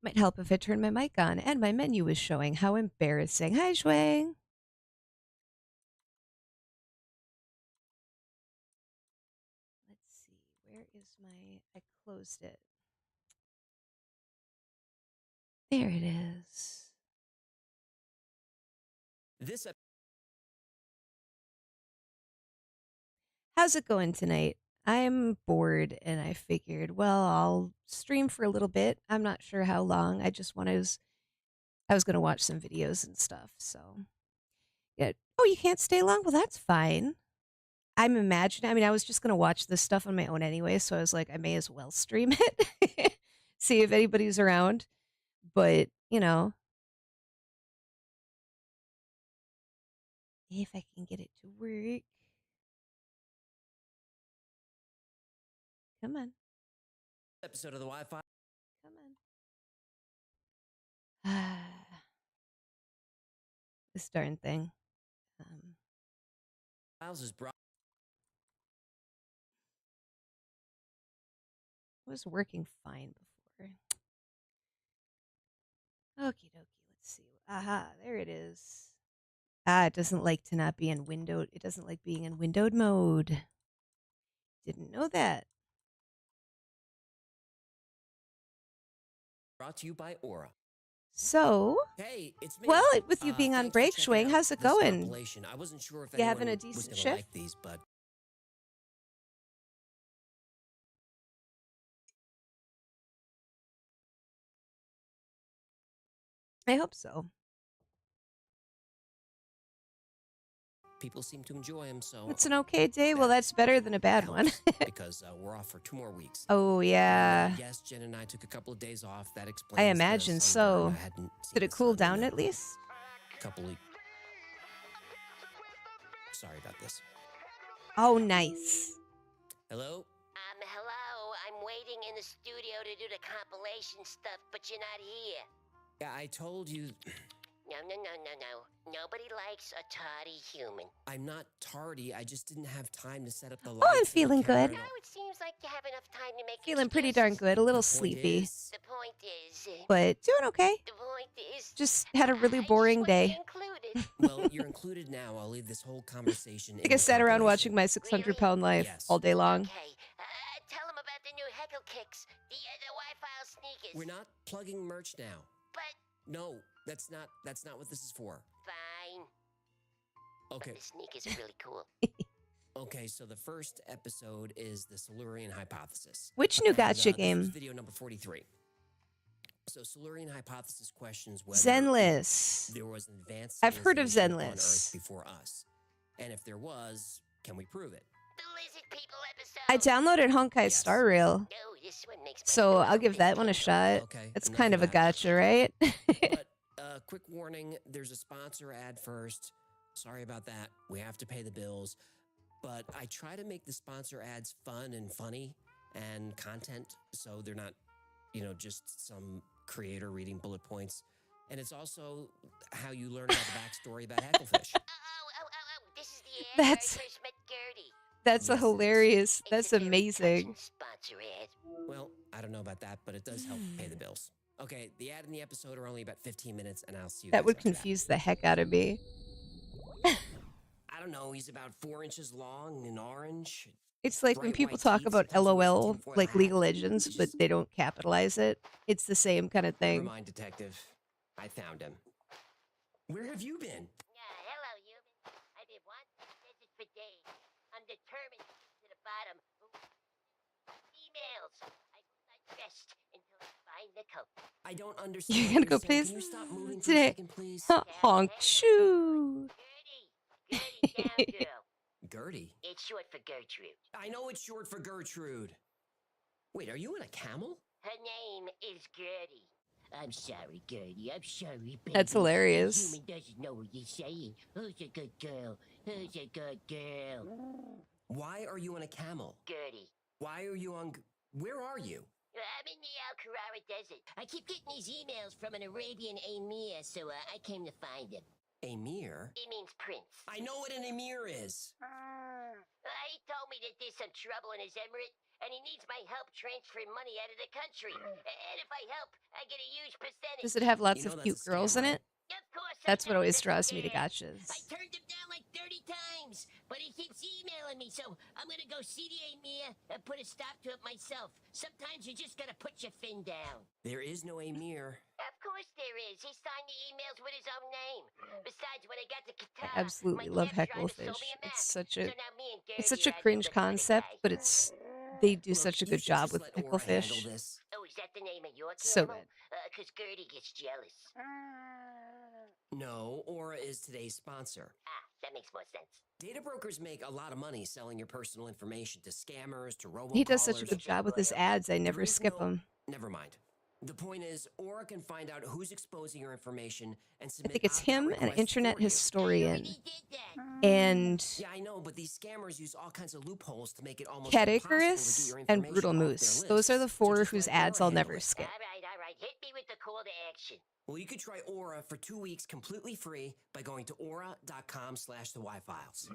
Might help if I turn my mic on and my menu is showing. How embarrassing. Hi, Shuang. Let's see. Where is my... I closed it. There it is. How's it going tonight? I'm bored and I figured, well, I'll stream for a little bit. I'm not sure how long. I was going to watch some videos and stuff. So, yeah. Oh, you can't stay long? Well, that's fine. I'm imagining, I mean, I was just going to watch this stuff on my own anyway. So I was like, I may as well stream it, see if anybody's around. But, if I can get it to work. Come on. Episode of the Wi-Fi. Come on. This darn thing. Files is brought. It was working fine before. Okie dokie. Let's see. Aha, there it is. It doesn't like to not be in windowed. It doesn't like being in windowed mode. Didn't know that. Brought to you by Aura. So, hey, it's me. Well, with you being on break, Schwing, how's it going? I wasn't sure if you having a decent shift? Like these, but I hope so. People seem to enjoy them, so it's an okay day. Well, that's better than a bad one. because we're off for 2 more weeks. Oh yeah. Yes, Jen and I took a couple of days off. That explains. I imagine so. Did it cool down at least? Couple of. Sorry about this. Oh, nice. Hello. Hello. I'm waiting in the studio to do the compilation stuff, but you're not here. Yeah, I told you. No. Nobody likes a tardy human. I'm not tardy. I just didn't have time to set up the lights. Oh, I'm feeling good. Now it seems like you have enough time to make Feeling pretty darn good. A little sleepy. The point is... But doing okay. The point is... Just had a really boring day. Well, you're included now. I'll leave this whole conversation. I think I sat around watching my 600-pound life all day long. Okay. Tell them about the new heckle kicks. The Wi-Fi sneakers. We're not plugging merch now. But... No, that's not what this is for. Fine. Okay. But the sneakers are really cool. Okay, so the first episode is the Silurian hypothesis. Which new gotcha game? This is video number 43. So Silurian hypothesis questions whether Zenless. there was an advanced I've heard of civilization on Zenless. Earth before us, and if there was, can we prove it? The lizard people episode. I downloaded Honkai Star Rail. No, this one makes So I'll give that one a shot. Okay, It's enough kind of a that. gotcha, right? But quick warning, there's a sponsor ad first. Sorry about that. We have to pay the bills. But I try to make the sponsor ads fun and funny and content, so they're not, just some creator reading bullet points. And it's also how you learn about the backstory about Hecklefish. This is the ad That's- where I first met Gertie. That's a hilarious. It's That's a very amazing. touching sponsor ad. Well, I don't know about that, but it does help pay the bills. Okay, the ad and the episode are only about 15 minutes, and I'll see you That guys would after confuse the heck out of me. I don't know, he's about 4 inches long and orange. It's like when Bright people white talk teeth, about comes with a LOL, tinfoil like hat. League of Legends, but they don't capitalize it. It's the same kind of Never thing. mind, detective. I found him. Where have you been? Hello, human. I've been wanting this for days. I'm determined to the bottom. Emails. I will not rest until I find the code. I don't understand. You what gotta you're go, saying. please? Can you stop moving for Today. a second, please? Honk shoo. Gertie, down, girl. Gertie. It's short for Gertrude. I know it's short for Gertrude. Wait, are you in a camel? Her name is Gertie. I'm sorry, Gertie. I'm sorry, baby. That's hilarious. The human doesn't know what you're saying. Who's a good girl? Who's a good girl? Why are you on a camel? Gertie. Why are you on... Where are you? I'm in the Al Carrara Desert. I keep getting these emails from an Arabian emir, so I came to find him. Emir? It means prince. I know what an emir is. He told me that there's some trouble in his emirate, and he needs my help transferring money out of the country. And if I help, I get a huge percentage. Does it have lots You know of that's cute a scam, girls in right? it? Of course I That's what know always it's a draws me to scam. I gotchas. turned him down like 30 times, but he keeps emailing me, so I'm gonna go see the emir and put a stop to it myself. Sometimes you just gotta put your fin down. There is no emir. Of course there is. He signed the emails with his own name. Besides, when I got to I Qatar, absolutely my love cab driver sold me Hecklefish. a map. It's So now me and it's Gertie such a are out cringe looking for the concept, guy. but they do Look, such a you good should job just with let Aura handle Hecklefish. this. Oh, is that the name of your So camel? good. Because Gertie gets jealous. No, Aura is today's sponsor. That makes more sense. Data brokers make a lot of money selling your personal information to scammers, to robocallers. He does such a good job with his ads. I never skip them. Never mind. The point is, Aura can find out who's exposing your information and I submit think it's opt-out him, an requests internet for you. historian, Already did that. and Yeah, I know, but these scammers use all kinds of loopholes to make it almost Cat impossible to get Icarus your and information Brutal off their Moose. Those are the lists. So 4 just whose let ads Aura I'll handle never it. skip. All right. Hit me with the call to action. Well, you could try Aura for 2 weeks completely free by going to aura.com/thewifiles.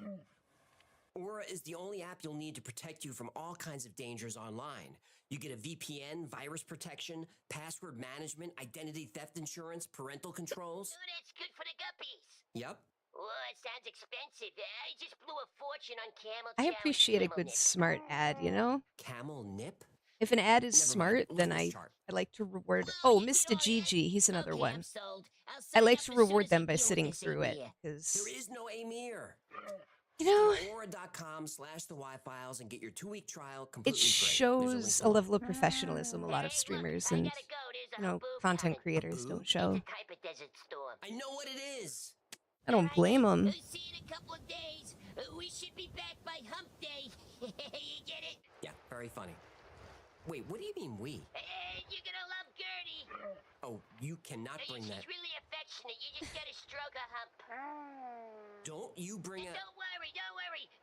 Aura is the only app you'll need to protect you from all kinds of dangers online. You get a VPN, virus protection, password management, identity theft insurance, parental controls. Oh, that's good for the guppies. Yep. Oh, it sounds expensive. I just blew a fortune on Camel I Chow appreciate a and good Camel Nip. smart ad, you know? Camel nip? If an ad is Never mind. smart, Look then at this I chart. like to reward. Well, Oh, you Mr. know that. Gigi, he's another Okay, one. I'm sold. I'll I sign like up to as soon reward as I them by deal with sitting this through it emir. There because is no emir. you Just know go to aura.com/thewifiles and get your 2-week trial completely it free. There's a shows link a below. level of professionalism a lot of Hey, look, streamers I and gotta go. There's a haboob content coming. creators Haboob? don't It's show. a type of desert storm. I know what it is. I don't blame them. See you in a couple of days. We should be back by hump day. You get it? Yeah, very funny. Wait, what do you mean we? You're gonna love Gertie. Oh, you cannot bring She's that. really affectionate. You just gotta stroke her hump. Don't you bring a... Don't worry.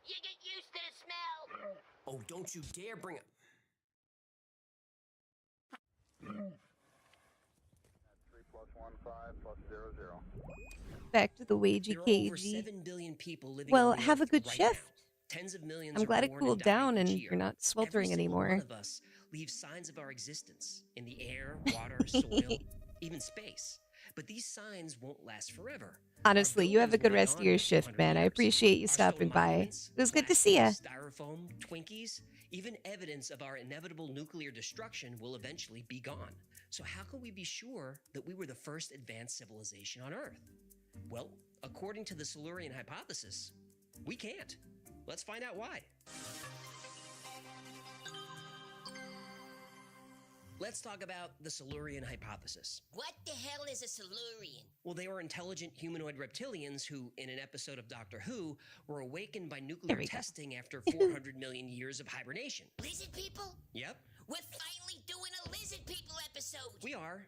You get used to the smell. Oh, don't you dare bring a... 3+15+00. Back to the wagey There are over cagey. 7 billion people living Well, on the have a Earth good right shift. now. Tens of millions I'm are glad it born cooled and die down and each year. you're not sweltering Every single anymore. one of us leaves signs of our existence in the air, water, soil, even space. But these signs won't last forever. Honestly, you have a good rest of your shift, man. I appreciate you stopping by. It was good to see ya. Styrofoam, Twinkies, even evidence of our inevitable nuclear destruction will eventually be gone. So how can we be sure that we were the first advanced civilization on Earth? Well, according to the Silurian hypothesis, we can't. Let's find out why. Let's talk about the Silurian hypothesis. What the hell is a Silurian? Well, they were intelligent humanoid reptilians who, in an episode of Doctor Who, were awakened by nuclear we go. testing after 400 million years of hibernation. Lizard people? Yep, We're finally doing a lizard people episode. we are.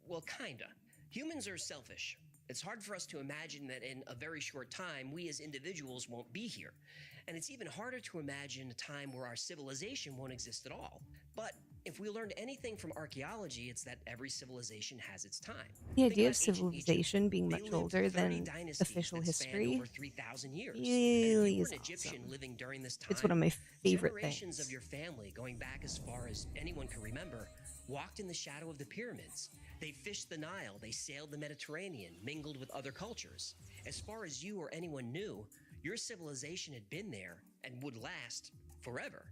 Well, kinda. Humans are selfish. It's hard for us to imagine that in a very short time, we as individuals won't be here. And it's even harder to imagine a time where our civilization won't exist at all. But if we learned anything from archaeology, it's that every civilization has its time. The Think idea of about ancient civilization Egypt. being They much lived older 30 than dynasties official that spanned history over 3,000 years. And if really you were is an Egyptian awesome. living during this time, It's one of my favorite generations things. of your family, going back as far as anyone can remember, walked in the shadow of the pyramids. They fished the Nile, they sailed the Mediterranean, mingled with other cultures. As far as you or anyone knew, your civilization had been there and would last forever.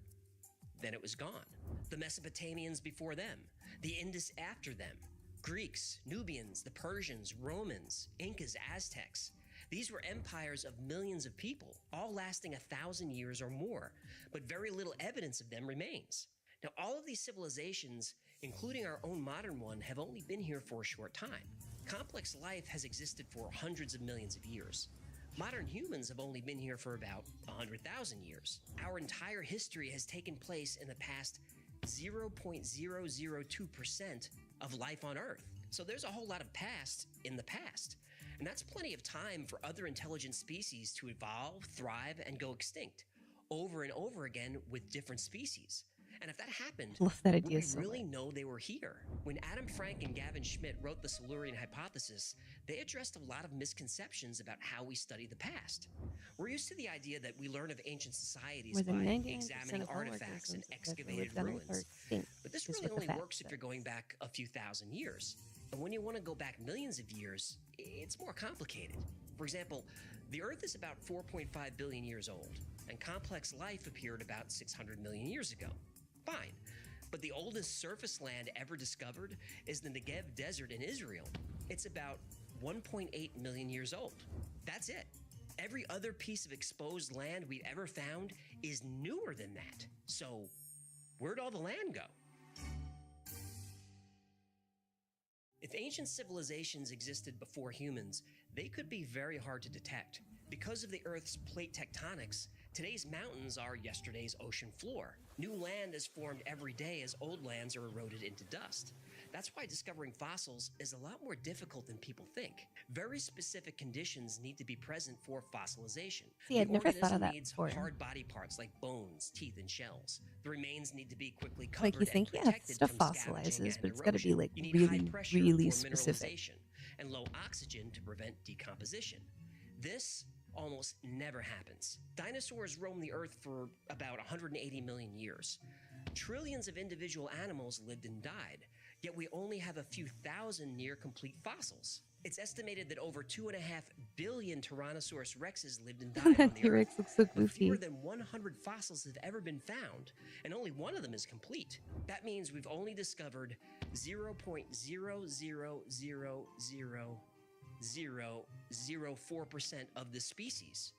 Then it was gone. The Mesopotamians before them, the Indus after them, Greeks, Nubians, the Persians, Romans, Incas, Aztecs. These were empires of millions of people, all lasting 1,000 years or more, but very little evidence of them remains. Now, all of these civilizations, including our own modern one, have only been here for a short time. Complex life has existed for hundreds of millions of years. Modern humans have only been here for about 100,000 years. Our entire history has taken place in the past 0.002% of life on Earth. So there's a whole lot of past in the past. And that's plenty of time for other intelligent species to evolve, thrive, and go extinct over and over again with different species. And if that happened, Love that would idea we so really much. know they were here? When Adam Frank and Gavin Schmidt wrote the Silurian hypothesis, they addressed a lot of misconceptions about how we study the past. We're used to the idea that we learn of ancient societies More than by 99% examining of all artifacts and organisms that ever excavated lived on Earth are ruins. extinct, But this is really what the only fact works if you're says. going back a few thousand years. And when you want to go back millions of years, it's more complicated. For example, the Earth is about 4.5 billion years old, and complex life appeared about 600 million years ago. Fine. But the oldest surface land ever discovered is the Negev Desert in Israel. It's about 1.8 million years old. That's it. Every other piece of exposed land we've ever found is newer than that. So, where'd all the land go? If ancient civilizations existed before humans, they could be very hard to detect. Because of the Earth's plate tectonics, today's mountains are yesterday's ocean floor. New land is formed every day as old lands are eroded into dust. That's why discovering fossils is a lot more difficult than people think. Very specific conditions need to be present for fossilization. See, I'd The never thought of organism that needs before. hard body parts like bones, teeth, and shells. The remains need to be quickly Like, covered you think, and yeah, protected stuff from scavenging fossilizes, and but it's got to be, erosion. like, You need high really, pressure really for specific. mineralization and low oxygen to prevent decomposition. This almost never happens. Dinosaurs roamed the Earth for about 180 million years. Trillions of individual animals lived and died, yet we only have a few thousand near-complete fossils. It's estimated that over 2.5 billion Tyrannosaurus rexes lived and died on That the Earth. T-Rex looks so But fewer goofy. than 100 fossils have ever been found, and only one of them is complete. That means we've only discovered 0.0000004% of the species.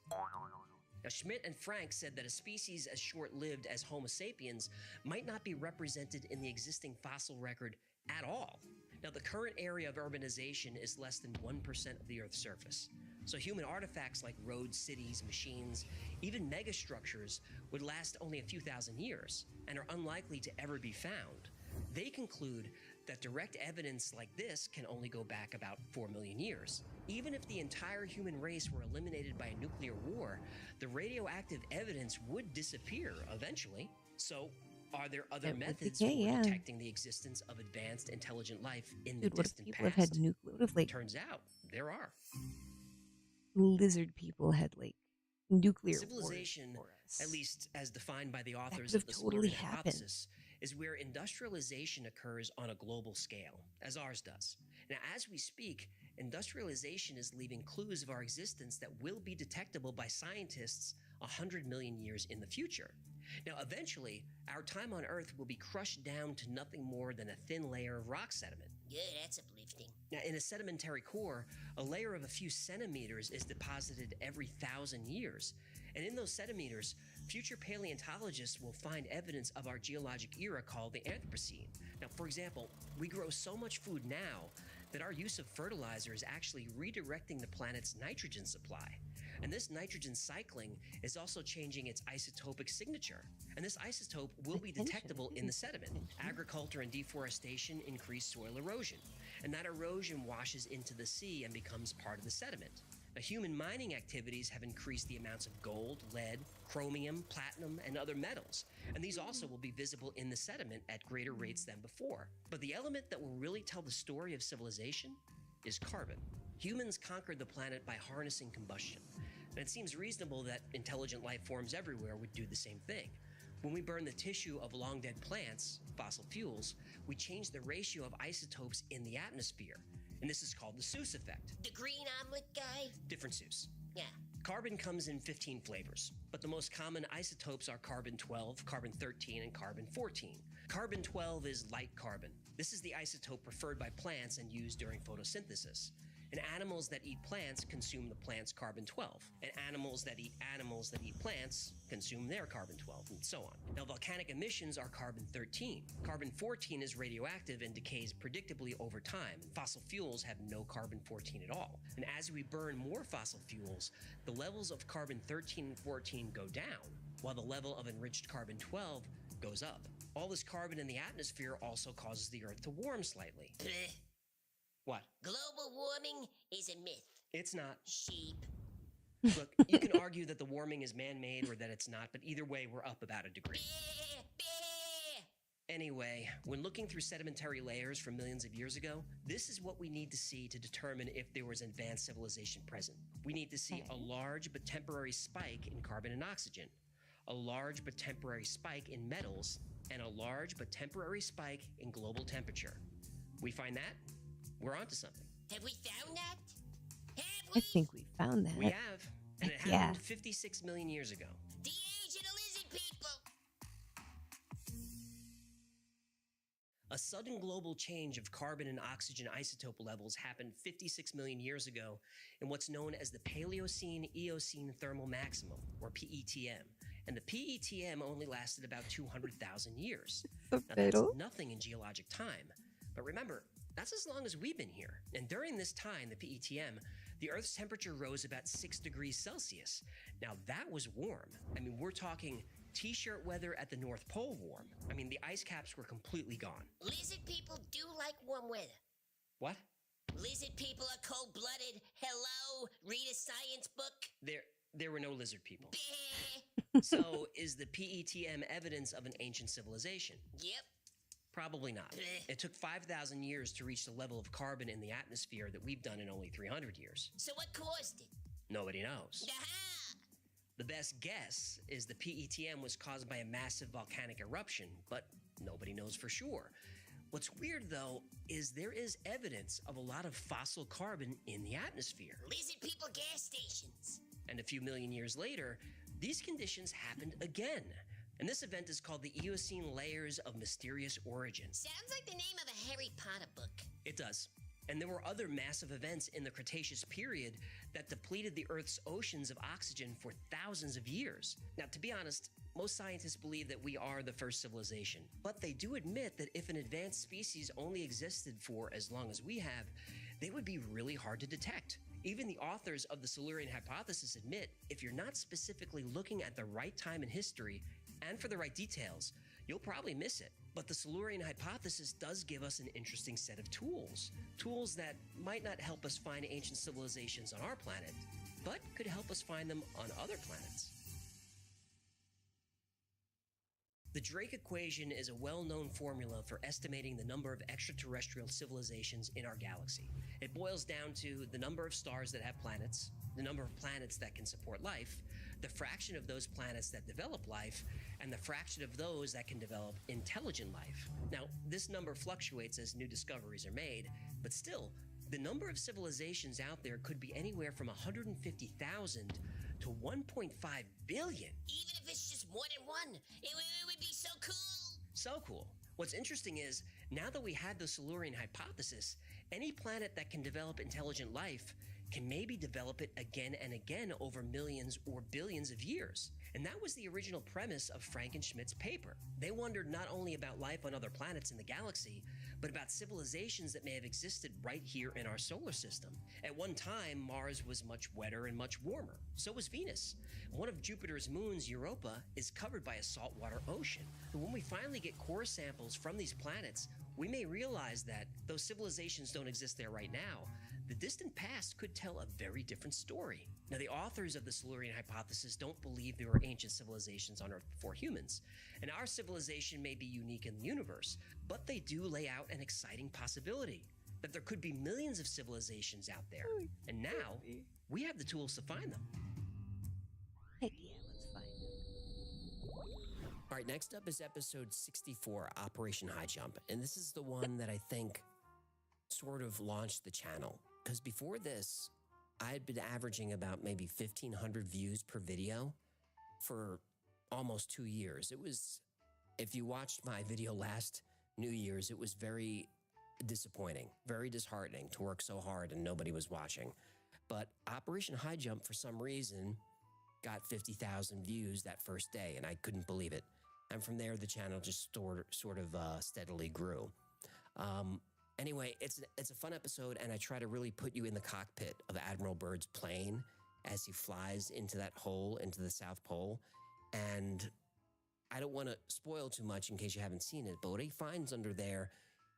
Now, Schmidt and Frank said that a species as short-lived as Homo sapiens might not be represented in the existing fossil record at all. Now, the current area of urbanization is less than 1% of the Earth's surface. So human artifacts like roads, cities, machines, even megastructures would last only a few thousand years and are unlikely to ever be found. They conclude that direct evidence like this can only go back about 4 million years. Even if the entire human race were eliminated by a nuclear war, the radioactive evidence would disappear eventually. So, are there other It would methods decay, for yeah. detecting the existence of advanced intelligent life in the Dude, what if distant people have had past? what if, like, Turns out there are. lizard people had, like, nuclear wars Civilization, for us? at least as defined by the That authors could of have the totally Slurry happened. hypothesis, is where industrialization occurs on a global scale, as ours does. Now, as we speak, industrialization is leaving clues of our existence that will be detectable by scientists 100 million years in the future. Now, eventually, our time on Earth will be crushed down to nothing more than a thin layer of rock sediment. Good, that's uplifting. Now, in a sedimentary core, a layer of a few centimeters is deposited every 1,000 years. And in those centimeters, future paleontologists will find evidence of our geologic era called the Anthropocene. Now, for example, we grow so much food now that our use of fertilizer is actually redirecting the planet's nitrogen supply. And this nitrogen cycling is also changing its isotopic signature. And this isotope will be detectable in the sediment. Agriculture and deforestation increase soil erosion, and that erosion washes into the sea and becomes part of the sediment. Now, human mining activities have increased the amounts of gold, lead, chromium, platinum, and other metals, and these also will be visible in the sediment at greater rates than before. But the element that will really tell the story of civilization is carbon. Humans conquered the planet by harnessing combustion, and it seems reasonable that intelligent life forms everywhere would do the same thing. When we burn the tissue of long-dead plants, fossil fuels, we change the ratio of isotopes in the atmosphere, and this is called the Seuss effect. The green omelet guy? Different Seuss. Yeah. Carbon comes in 15 flavors, but the most common isotopes are carbon-12, carbon-13, and carbon-14. Carbon-12 is light carbon. This is the isotope preferred by plants and used during photosynthesis. And animals that eat plants consume the plant's carbon-12. And animals that eat plants consume their carbon-12, and so on. Now, volcanic emissions are carbon-13. Carbon-14 is radioactive and decays predictably over time. Fossil fuels have no carbon-14 at all. And as we burn more fossil fuels, the levels of carbon-13 and 14 go down, while the level of enriched carbon-12 goes up. All this carbon in the atmosphere also causes the Earth to warm slightly. Bleh. What? Global warming is a myth. It's not. Sheep. Look, you can argue that the warming is man-made or that it's not, but either way, we're up about a degree. Bleh, bleh. Anyway, when looking through sedimentary layers from millions of years ago, this is what we need to see to determine if there was advanced civilization present. We need to see a large but temporary spike in carbon and oxygen, a large but temporary spike in metals, and a large but temporary spike in global temperature. We find that? We're onto something. Have we found that? Have I we? think we found that. We have, and it Yeah. happened 56 million years ago. The age of the lizard people. A sudden global change of carbon and oxygen isotope levels happened 56 million years ago in what's known as the Paleocene-Eocene thermal maximum, or PETM. And the PETM only lasted about 200,000 years. Now, that's nothing in geologic time. But remember, that's as long as we've been here. And during this time, the PETM, the Earth's temperature rose about 6 degrees Celsius. Now, that was warm. I mean, we're talking T-shirt weather at the North Pole warm. I mean, the ice caps were completely gone. Lizard people do like warm weather. What? Lizard people are cold-blooded. Hello? Read a science book. There were no lizard people. Bleh. So, is the PETM evidence of an ancient civilization? Yep. Probably not. Bleh. It took 5,000 years to reach the level of carbon in the atmosphere that we've done in only 300 years. So what caused it? Nobody knows. Aha! The best guess is the PETM was caused by a massive volcanic eruption, but nobody knows for sure. What's weird, though, is there is evidence of a lot of fossil carbon in the atmosphere. Lizard people gas stations. And a few million years later, these conditions happened again. And this event is called the Eocene Layers of Mysterious Origin. Sounds like the name of a Harry Potter book. It does. And there were other massive events in the Cretaceous period that depleted the Earth's oceans of oxygen for thousands of years. Now, to be honest, most scientists believe that we are the first civilization, but they do admit that if an advanced species only existed for as long as we have, they would be really hard to detect. Even the authors of the Silurian hypothesis admit if you're not specifically looking at the right time in history and for the right details, you'll probably miss it. But the Silurian hypothesis does give us an interesting set of tools. Tools that might not help us find ancient civilizations on our planet, but could help us find them on other planets. The Drake equation is a well-known formula for estimating the number of extraterrestrial civilizations in our galaxy. It boils down to the number of stars that have planets, the number of planets that can support life, the fraction of those planets that develop life, and the fraction of those that can develop intelligent life. Now, this number fluctuates as new discoveries are made, but still, the number of civilizations out there could be anywhere from 150,000 to 1.5 billion. Even if it's just more than one, it would be so cool. So cool. What's interesting is, now that we had the Silurian hypothesis, any planet that can develop intelligent life can maybe develop it again and again over millions or billions of years. And that was the original premise of Frankenschmidt's paper. They wondered not only about life on other planets in the galaxy, but about civilizations that may have existed right here in our solar system. At one time, Mars was much wetter and much warmer. So was Venus. One of Jupiter's moons, Europa, is covered by a saltwater ocean. And when we finally get core samples from these planets, we may realize that though civilizations don't exist there right now, the distant past could tell a very different story. Now, the authors of the Silurian hypothesis don't believe there were ancient civilizations on Earth before humans, and our civilization may be unique in the universe, but they do lay out an exciting possibility that there could be millions of civilizations out there, and now we have the tools to find them. Heck yeah, let's find it. All right, next up is episode 64, Operation High Jump, and this is the one that I think sort of launched the channel. Because before this, I had been averaging about maybe 1,500 views per video for almost 2 years. It was, if you watched my video last New Year's, it was very disappointing, very disheartening to work so hard and nobody was watching. But Operation High Jump, for some reason, got 50,000 views that first day, and I couldn't believe it. And from there, the channel just sort of steadily grew. Anyway, it's a fun episode, and I try to really put you in the cockpit of Admiral Byrd's plane as he flies into that hole into the South Pole. And I don't want to spoil too much in case you haven't seen it, but what he finds under there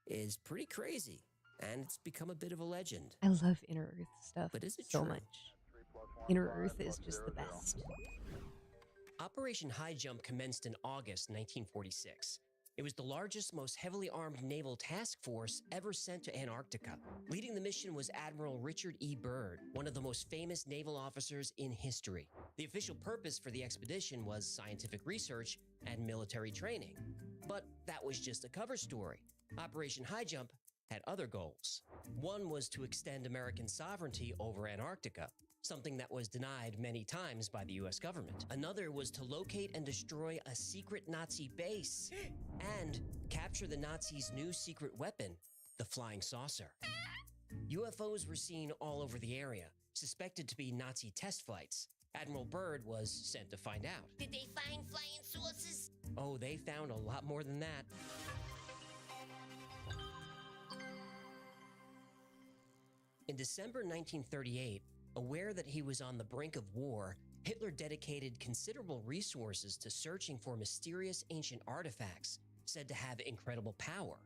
is pretty crazy, and it's become a bit of a legend. I love Inner Earth stuff But is it so true? much. Inner Earth is just the best. Operation High Jump commenced in August 1946. It was the largest, most heavily armed naval task force ever sent to Antarctica. Leading the mission was Admiral Richard E. Byrd, one of the most famous naval officers in history. The official purpose for the expedition was scientific research and military training. But that was just a cover story. Operation High Jump had other goals. One was to extend American sovereignty over Antarctica, something that was denied many times by the US government. Another was to locate and destroy a secret Nazi base and capture the Nazis' new secret weapon, the flying saucer. UFOs were seen all over the area, suspected to be Nazi test flights. Admiral Byrd was sent to find out. Did they find flying saucers? Oh, they found a lot more than that. In December 1938, aware that he was on the brink of war, Hitler dedicated considerable resources to searching for mysterious ancient artifacts said to have incredible power.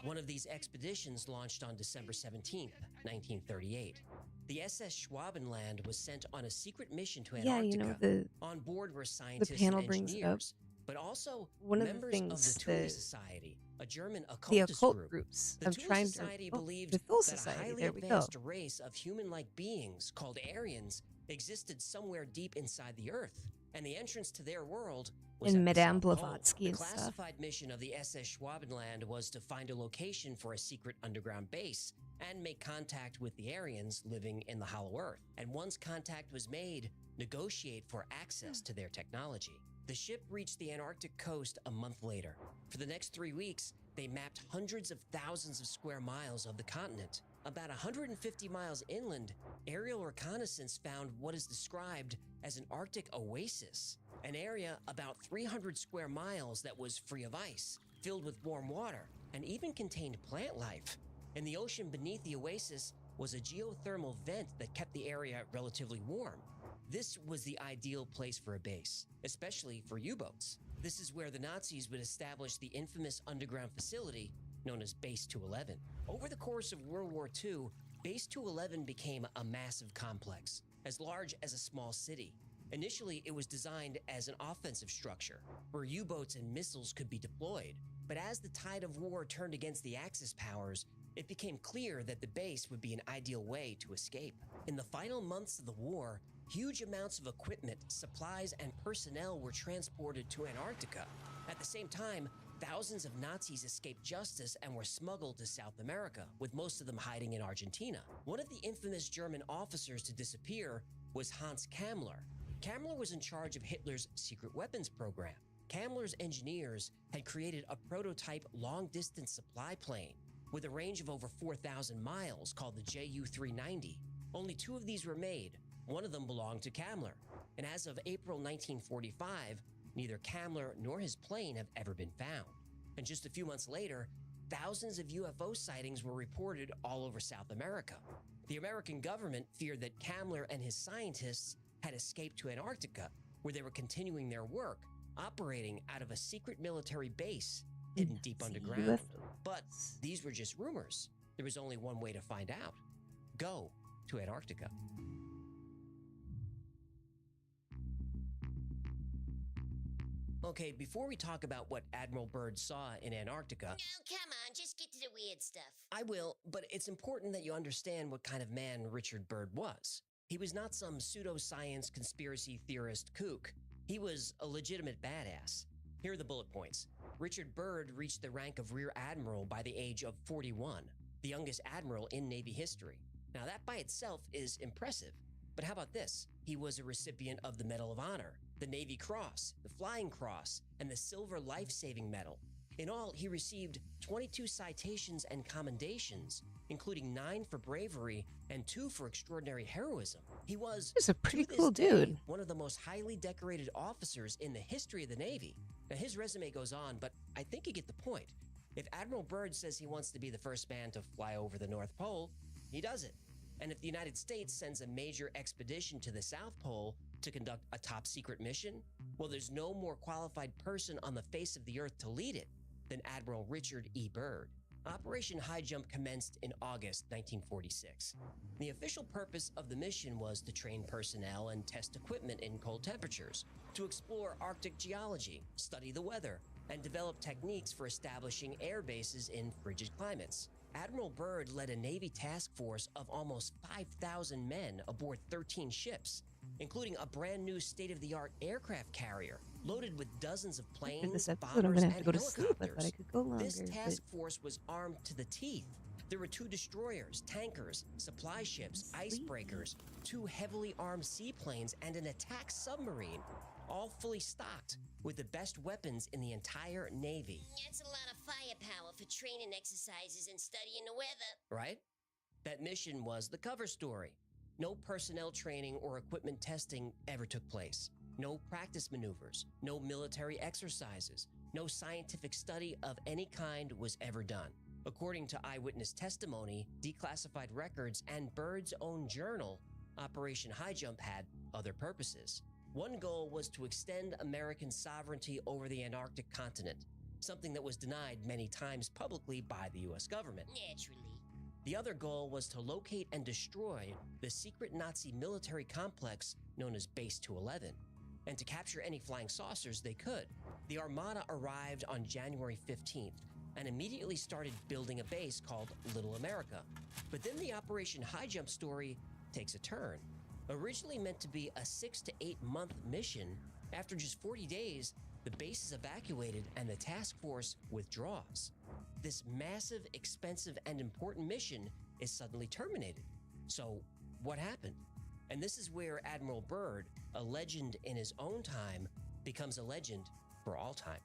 One of these expeditions launched on December 17, 1938. The SS Schwabenland was sent on a secret mission to Antarctica. On board were scientists and engineers, but also members of the Thule Society, a German occultist group. Groups. The Thule Society believed that a highly advanced race of human-like beings called Aryans existed somewhere deep inside the Earth, and the entrance to their world was in at the Madame South Pole. Blavatsky The and stuff. classified mission of the SS Schwabenland was to find a location for a secret underground base and make contact with the Aryans living in the Hollow Earth. And once contact was made, negotiate for access to their technology. The ship reached the Antarctic coast a month later. For the next 3 weeks, they mapped hundreds of thousands of square miles of the continent. About 150 miles inland, aerial reconnaissance found what is described as an Arctic oasis, an area about 300 square miles that was free of ice, filled with warm water, and even contained plant life. In the ocean beneath the oasis was a geothermal vent that kept the area relatively warm. This was the ideal place for a base, especially for U-boats. This is where the Nazis would establish the infamous underground facility known as Base 211. Over the course of World War II, Base 211 became a massive complex, as large as a small city. Initially, it was designed as an offensive structure, where U-boats and missiles could be deployed. But as the tide of war turned against the Axis powers, it became clear that the base would be an ideal way to escape. In the final months of the war, huge amounts of equipment, supplies, and personnel were transported to Antarctica. At the same time, thousands of Nazis escaped justice and were smuggled to South America, with most of them hiding in Argentina. One of the infamous German officers to disappear was Hans Kammler. Kammler was in charge of Hitler's secret weapons program. Kammler's engineers had created a prototype long-distance supply plane with a range of over 4,000 miles called the Ju-390. Only 2 of these were made. One of them belonged to Kammler. And as of April 1945, neither Kammler nor his plane have ever been found. And just a few months later, thousands of UFO sightings were reported all over South America. The American government feared that Kammler and his scientists had escaped to Antarctica, where they were continuing their work, operating out of a secret military base hidden deep underground. But these were just rumors. There was only one way to find out. Go to Antarctica. Okay, before we talk about what Admiral Byrd saw in Antarctica... No, come on, just get to the weird stuff. I will, but it's important that you understand what kind of man Richard Byrd was. He was not some pseudoscience conspiracy theorist kook. He was a legitimate badass. Here are the bullet points. Richard Byrd reached the rank of Rear Admiral by the age of 41, the youngest admiral in Navy history. Now that by itself is impressive. But how about this? He was a recipient of the Medal of Honor, the Navy Cross, the Flying Cross, and the Silver Life-Saving Medal. In all, he received 22 citations and commendations, including 9 for bravery and 2 for extraordinary heroism. He was He's a pretty to this cool day, dude. one of the most highly decorated officers in the history of the Navy. Now, his resume goes on, but I think you get the point. If Admiral Byrd says he wants to be the first man to fly over the North Pole, he does it. And if the United States sends a major expedition to the South Pole to conduct a top-secret mission, well, there's no more qualified person on the face of the earth to lead it than Admiral Richard E. Byrd. Operation High Jump commenced in August 1946. The official purpose of the mission was to train personnel and test equipment in cold temperatures, to explore Arctic geology, study the weather, and develop techniques for establishing air bases in frigid climates. Admiral Byrd led a Navy task force of almost 5,000 men aboard 13 ships, including a brand new state-of-the-art aircraft carrier loaded with dozens of After planes, this episode, I'm bombers, gonna have to and go to sleep. I thought I helicopters. could go longer. This but task force was armed to the teeth. There were 2 destroyers, tankers, supply ships, Sleepy. icebreakers, 2 heavily armed seaplanes, and an attack submarine, all fully stocked with the best weapons in the entire Navy. That's a lot of firepower for training exercises and studying the weather. Right? That mission was the cover story. No personnel training or equipment testing ever took place. No practice maneuvers, no military exercises, no scientific study of any kind was ever done. According to eyewitness testimony, declassified records, and Byrd's own journal, Operation High Jump had other purposes. One goal was to extend American sovereignty over the Antarctic continent, something that was denied many times publicly by the US government. Naturally. The other goal was to locate and destroy the secret Nazi military complex known as Base 211, and to capture any flying saucers they could. The Armada arrived on January 15th and immediately started building a base called Little America. But then the Operation High Jump story takes a turn. Originally meant to be a 6 to 8 month mission, after just 40 days, the base is evacuated and the task force withdraws. This massive, expensive, and important mission is suddenly terminated. So, what happened? And this is where Admiral Byrd, a legend in his own time, becomes a legend for all time.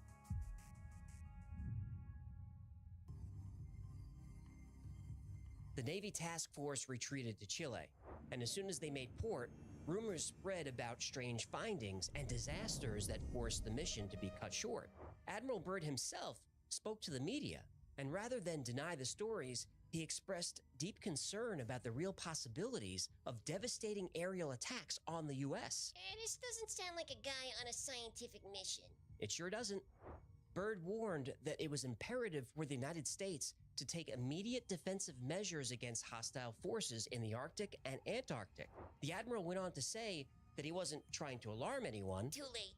The Navy task force retreated to Chile, and as soon as they made port, rumors spread about strange findings and disasters that forced the mission to be cut short. Admiral Byrd himself spoke to the media, and rather than deny the stories, he expressed deep concern about the real possibilities of devastating aerial attacks on the U.S. This doesn't sound like a guy on a scientific mission. It sure doesn't. Byrd warned that it was imperative for the United States to take immediate defensive measures against hostile forces in the Arctic and Antarctic. The Admiral went on to say that he wasn't trying to alarm anyone, Too late.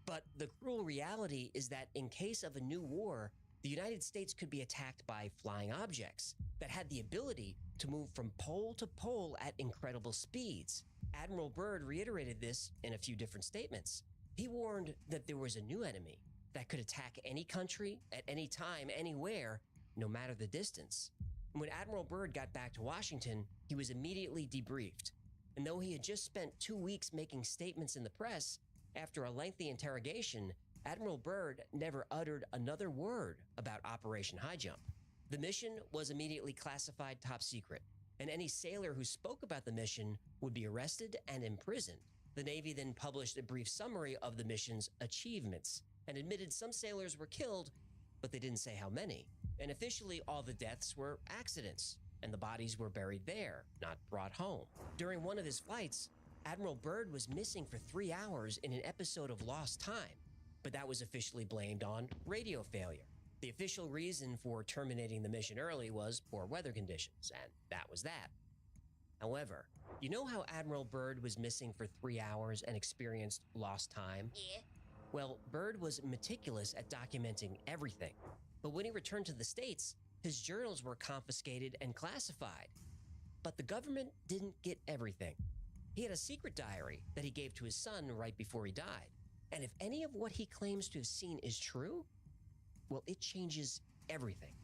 but the cruel reality is that in case of a new war, the United States could be attacked by flying objects that had the ability to move from pole to pole at incredible speeds. Admiral Byrd reiterated this in a few different statements. He warned that there was a new enemy that could attack any country at any time, anywhere, no matter the distance. When Admiral Byrd got back to Washington, he was immediately debriefed. And though he had just spent 2 weeks making statements in the press, after a lengthy interrogation, Admiral Byrd never uttered another word about Operation High Jump. The mission was immediately classified top secret, and any sailor who spoke about the mission would be arrested and imprisoned. The Navy then published a brief summary of the mission's achievements and admitted some sailors were killed, but they didn't say how many. And officially, all the deaths were accidents, and the bodies were buried there, not brought home. During one of his flights, Admiral Byrd was missing for 3 hours in an episode of lost time, but that was officially blamed on radio failure. The official reason for terminating the mission early was poor weather conditions, and that was that. However, you know how Admiral Byrd was missing for 3 hours and experienced lost time? Yeah. Well, Byrd was meticulous at documenting everything. But when he returned to the States, his journals were confiscated and classified. But the government didn't get everything. He had a secret diary that he gave to his son right before he died. And if any of what he claims to have seen is true, well, it changes everything.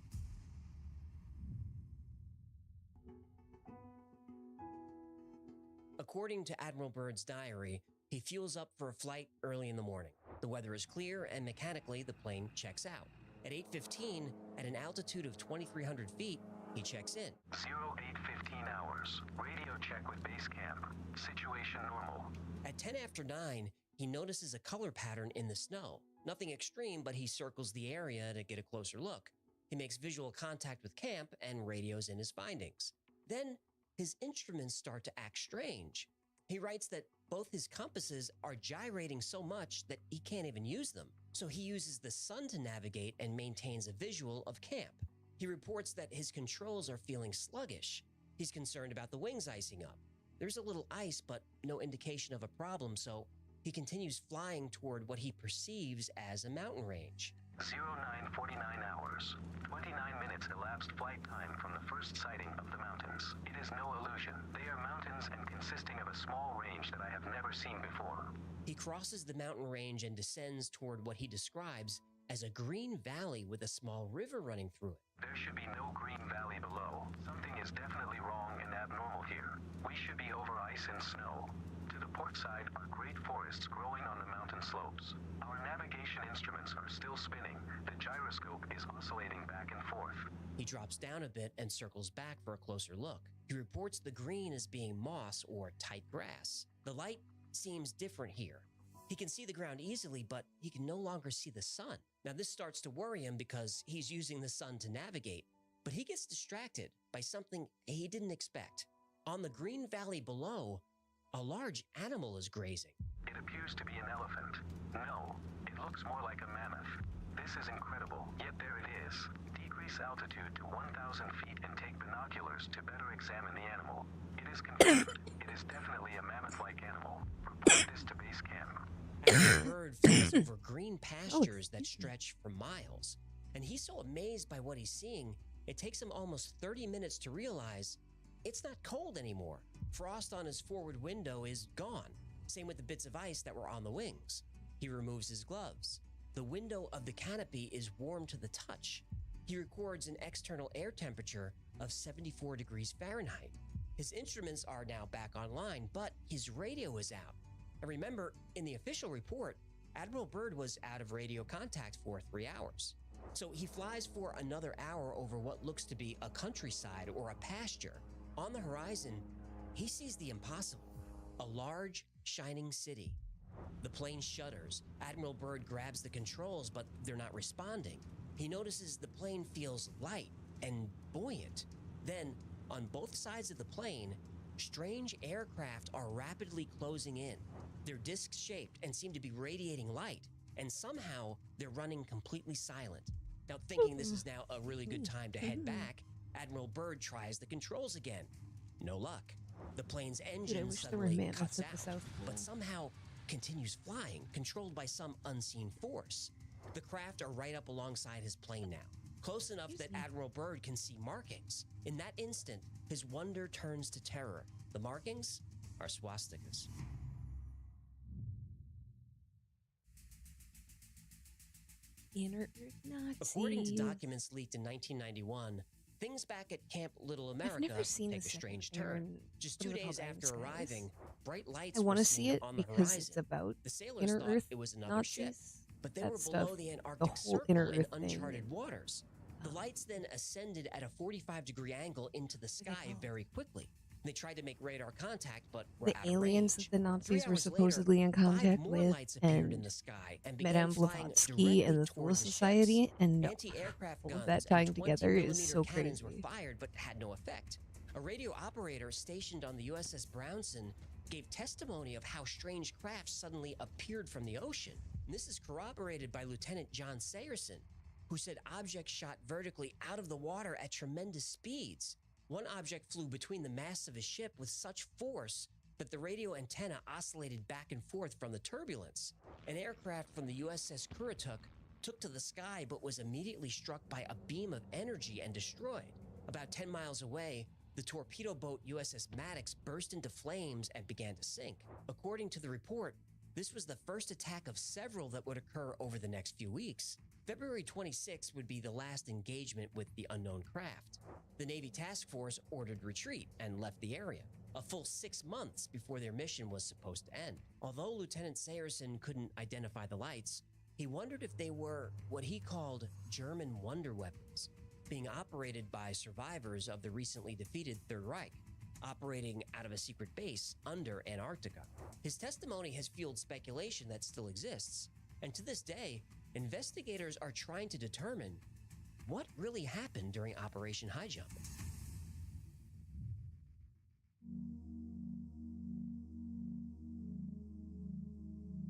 According to Admiral Byrd's diary, he fuels up for a flight early in the morning. The weather is clear, and mechanically, the plane checks out. At 8:15, at an altitude of 2,300 feet, he checks in. 0815 hours. Radio check with base camp. Situation normal. At 10 after 9, he notices a color pattern in the snow. Nothing extreme, but he circles the area to get a closer look. He makes visual contact with camp and radios in his findings. Then, his instruments start to act strange. He writes that both his compasses are gyrating so much that he can't even use them. So he uses the sun to navigate and maintains a visual of camp. He reports that his controls are feeling sluggish. He's concerned about the wings icing up. There's a little ice, but no indication of a problem, so he continues flying toward what he perceives as a mountain range. 0949 hours. 29 minutes elapsed flight time from the first sighting of the mountains. It is no illusion. They are mountains and consisting of a small range that I have never seen before. He crosses the mountain range and descends toward what he describes as a green valley with a small river running through it. There should be no green valley below. Something is definitely wrong and abnormal here. We should be over ice and snow. To the port side are great forests growing on the mountain slopes. Our navigation instruments are still spinning. The gyroscope is oscillating back and forth. He drops down a bit and circles back for a closer look. He reports the green as being moss or tight grass. The light seems different here. He can see the ground easily, but he can no longer see the sun. Now, this starts to worry him because he's using the sun to navigate, but he gets distracted by something he didn't expect. On the green valley below, a large animal is grazing. It appears to be an elephant. No, it looks more like a mammoth. This is incredible, yet there it is. Decrease altitude to 1,000 feet and take binoculars to better examine the animal. It is confirmed. It is definitely a mammoth-like animal. Report this to base camp. The bird flies over green pastures that stretch for miles, and he's so amazed by what he's seeing, it takes him almost 30 minutes to realize it's not cold anymore. Frost on his forward window is gone. Same with the bits of ice that were on the wings. He removes his gloves. The window of the canopy is warm to the touch. He records an external air temperature of 74 degrees Fahrenheit. His instruments are now back online, but his radio is out. And remember, in the official report, Admiral Byrd was out of radio contact for 3 hours. So he flies for another hour over what looks to be a countryside or a pasture. On the horizon, he sees the impossible, a large, shining city. The plane shudders. Admiral Byrd grabs the controls, but they're not responding. He notices the plane feels light and buoyant. Then, on both sides of the plane, strange aircraft are rapidly closing in. They're disc-shaped and seem to be radiating light, and somehow they're running completely silent. Now, thinking this is now a really good time to head back, Admiral Byrd tries the controls again. No luck. The plane's engine suddenly cuts out, but somehow continues flying, controlled by some unseen force. The craft are right up alongside his plane now, close enough that Admiral Byrd can see markings. In that instant, his wonder turns to terror. The markings are swastikas. Inner Earth Nazi. According to documents leaked in 1991, things back at Camp Little America take a strange turn. Just 2 days after arriving, bright lights I were want to see seen it on the because horizon. it's about The sailors Inner thought Earth it was another Nazis. ship, but they That were stuff, below the the Antarctic whole Circle Inner in Earth thing. uncharted waters. The lights then ascended at a 45-degree angle into the sky very quickly. They tried to make radar contact, but were The out of aliens range. that the 3 Nazis were hours supposedly later, in 5 contact more with, lights appeared in and the sky and began Madame flying Blavatsky directly and the toward Thule the ships. Society, and Anti-aircraft all guns of that and tying together is 20mm so cannons crazy. were fired but had no effect. A radio operator stationed on the USS Brownson gave testimony of how strange craft suddenly appeared from the ocean. And this is corroborated by Lieutenant John Sayerson, who said objects shot vertically out of the water at tremendous speeds. One object flew between the masts of his ship with such force that the radio antenna oscillated back and forth from the turbulence. An aircraft from the USS Currituck took to the sky but was immediately struck by a beam of energy and destroyed. About 10 miles away, the torpedo boat USS Maddox burst into flames and began to sink. According to the report, this was the first attack of several that would occur over the next few weeks. February 26 would be the last engagement with the unknown craft. The Navy task force ordered retreat and left the area, a full 6 months before their mission was supposed to end. Although Lieutenant Sayerson couldn't identify the lights, he wondered if they were what he called German wonder weapons, being operated by survivors of the recently defeated Third Reich, operating out of a secret base under Antarctica. His testimony has fueled speculation that still exists, and to this day, investigators are trying to determine what really happened during Operation High Jump.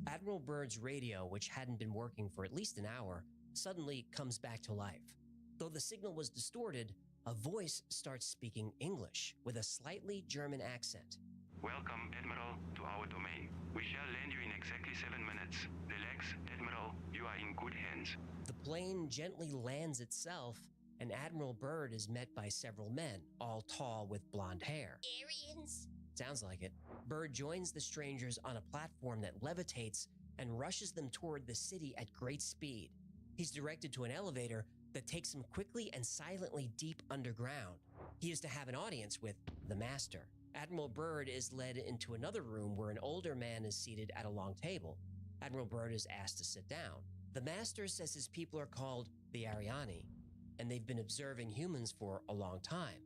Admiral Byrd's radio, which hadn't been working for at least an hour, suddenly comes back to life. Though the signal was distorted, a voice starts speaking English with a slightly German accent. Welcome, Admiral, to our domain. We shall land you in exactly 7 minutes. Relax, Admiral, you are in good hands. The plane gently lands itself, and Admiral Byrd is met by several men, all tall with blonde hair. Aryans? Sounds like it. Byrd joins the strangers on a platform that levitates and rushes them toward the city at great speed. He's directed to an elevator that takes him quickly and silently deep underground. He is to have an audience with the Master. Admiral Byrd is led into another room where an older man is seated at a long table. Admiral Byrd is asked to sit down. The Master says his people are called the Ariani, and they've been observing humans for a long time,